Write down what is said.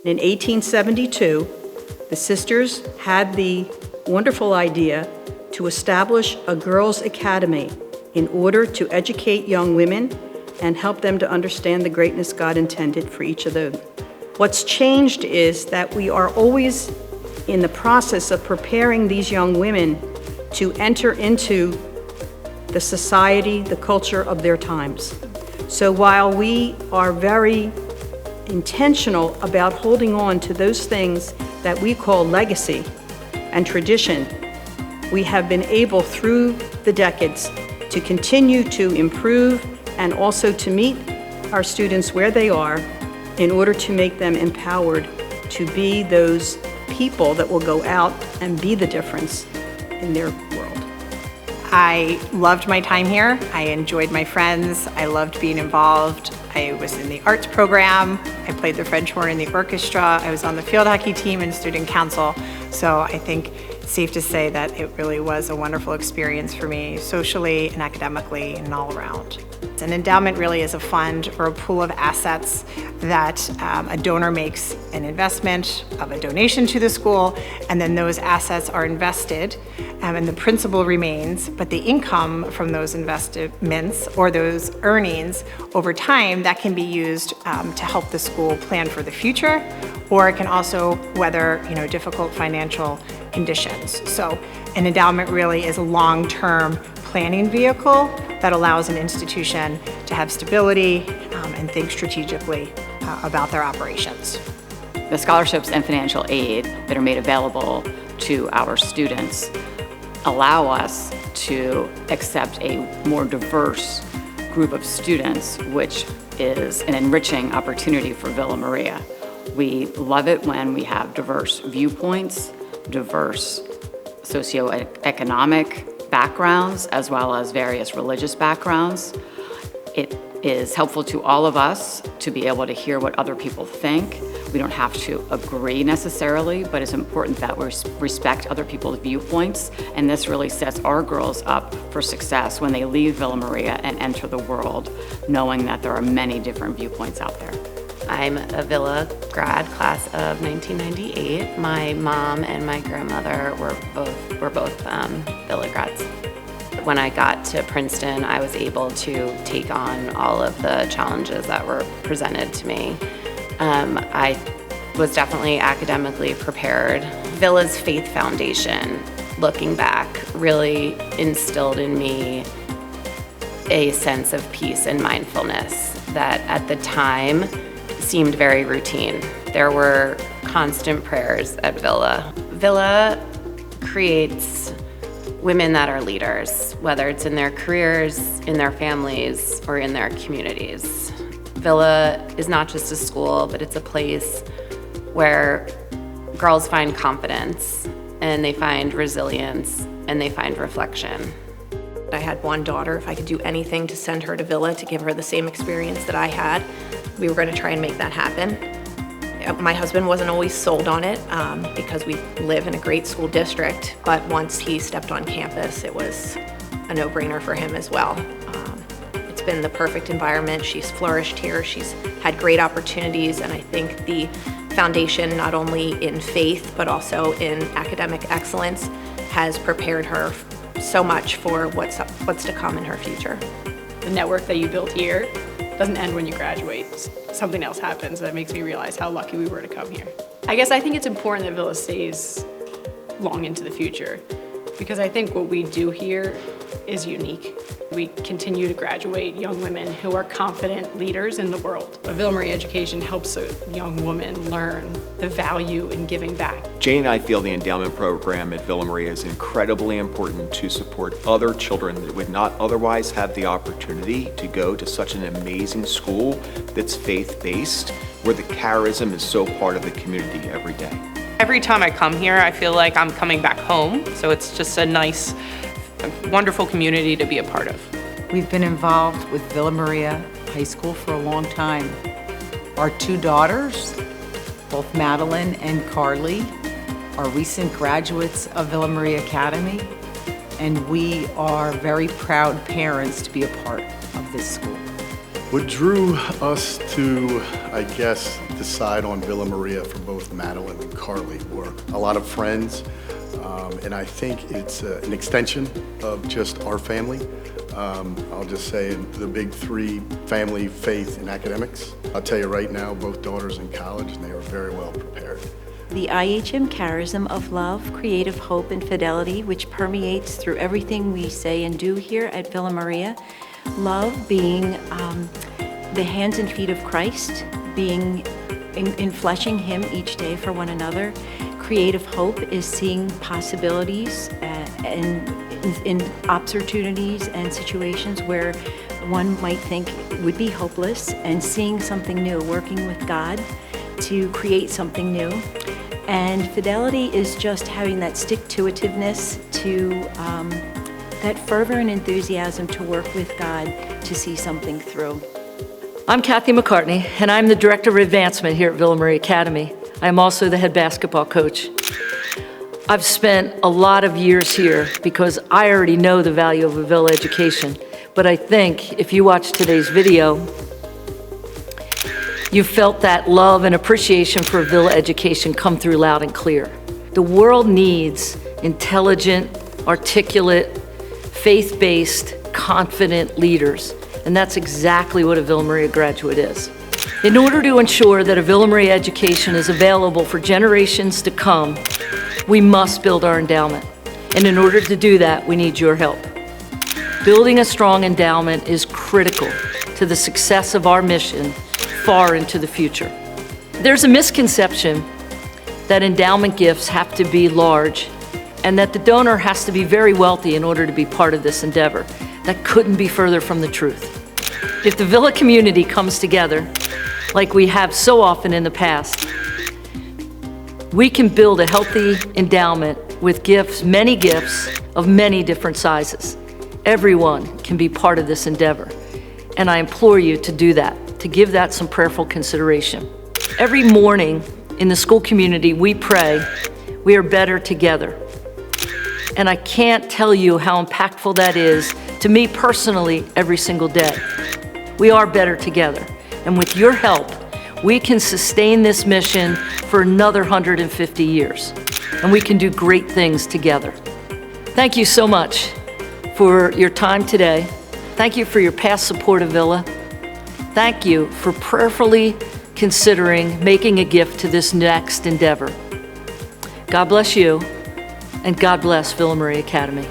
In 1872, the sisters had the wonderful idea to establish a girls' academy in order to educate young women and help them to understand the greatness God intended for each of them. What's changed is that we are always in the process of preparing these young women to enter into the society, the culture of their times. So while we are very intentional about holding on to those things that we call legacy and tradition, we have been able through the decades to continue to improve and also to meet our students where they are in order to make them empowered to be those people that will go out and be the difference in their world. I loved my time here. I enjoyed my friends. I loved being involved. I was in the arts program. I played the French horn in the orchestra. I was on the field hockey team and student council. So I think it's safe to say that it really was a wonderful experience for me, socially and academically and all around. An endowment really is a fund or a pool of assets that a donor makes an investment of a donation to the school, and then those assets are invested and the principal remains, but the income from those investments or those earnings over time, that can be used to help the school plan for the future, or it can also weather difficult financial conditions. So an endowment really is a long-term planning vehicle that allows an institution to have stability and think strategically about their operations. The scholarships and financial aid that are made available to our students allow us to accept a more diverse group of students, which is an enriching opportunity for Villa Maria. We love it when we have diverse viewpoints, diverse socioeconomic backgrounds, as well as various religious backgrounds. It is helpful to all of us to be able to hear what other people think. We don't have to agree necessarily, but it's important that we respect other people's viewpoints, and this really sets our girls up for success when they leave Villa Maria and enter the world, knowing that there are many different viewpoints out there. I'm a Villa grad, class of 1998. My mom and my grandmother were both Villa grads. When I got to Princeton, I was able to take on all of the challenges that were presented to me. I was definitely academically prepared. Villa's faith foundation, looking back, really instilled in me a sense of peace and mindfulness that at the time seemed very routine. There were constant prayers at Villa. Villa creates women that are leaders, whether it's in their careers, in their families, or in their communities. Villa is not just a school, but it's a place where girls find confidence, and they find resilience, and they find reflection. I had one daughter. If I could do anything to send her to Villa to give her the same experience that I had, we were going to try and make that happen. My husband wasn't always sold on it because we live in a great school district, but once he stepped on campus, it was a no-brainer for him as well. It's been the perfect environment. She's flourished here. She's had great opportunities, and I think the foundation, not only in faith, but also in academic excellence, has prepared her so much for what's to come in her future. The network that you build here doesn't end when you graduate. Something else happens that makes me realize how lucky we were to come here. I guess I think it's important that Villa stays long into the future, because I think what we do here is unique. We continue to graduate young women who are confident leaders in the world. A Villa Maria education helps a young woman learn the value in giving back. Jane and I feel the endowment program at Villa Maria is incredibly important to support other children that would not otherwise have the opportunity to go to such an amazing school that's faith-based, where the charism is so part of the community every day. Every time I come here, I feel like I'm coming back home, so it's just a nice, wonderful community to be a part of. We've been involved with Villa Maria High School for a long time. Our two daughters, both Madeline and Carly, are recent graduates of Villa Maria Academy, and we are very proud parents to be a part of this school. What drew us to, I guess, decide on Villa Maria for both Madeline and Carly were a lot of friends, and I think it's an extension of just our family. I'll just say the big three: family, faith, and academics. I'll tell you right now, both daughters in college, and they are very well prepared. The IHM charism of love, creative hope, and fidelity, which permeates through everything we say and do here at Villa Maria. Love being the hands and feet of Christ, being in fleshing Him each day for one another. Creative hope is seeing possibilities and in opportunities and situations where one might think would be hopeless, and seeing something new, working with God to create something new. And fidelity is just having that stick-to-itiveness, that fervor and enthusiasm to work with God to see something through. I'm Kathy McCartney, and I'm the Director of Advancement here at Villa Maria Academy. I'm also the head basketball coach. I've spent a lot of years here because I already know the value of a Villa education, but I think if you watch today's video, you felt that love and appreciation for a Villa education come through loud and clear. The world needs intelligent, articulate, faith-based, confident leaders, and that's exactly what a Villa Maria graduate is. In order to ensure that a Villa Maria education is available for generations to come, we must build our endowment. And in order to do that, we need your help. Building a strong endowment is critical to the success of our mission far into the future. There's a misconception that endowment gifts have to be large and that the donor has to be very wealthy in order to be part of this endeavor. That couldn't be further from the truth. If the Villa community comes together, like we have so often in the past, we can build a healthy endowment with gifts, many gifts of many different sizes. Everyone can be part of this endeavor, and I implore you to do that, to give that some prayerful consideration. Every morning in the school community, we pray, we are better together. And I can't tell you how impactful that is to me personally every single day. We are better together. And with your help, we can sustain this mission for another 150 years. And we can do great things together. Thank you so much for your time today. Thank you for your past support of Villa. Thank you for prayerfully considering making a gift to this next endeavor. God bless you, and God bless Villa Maria Academy.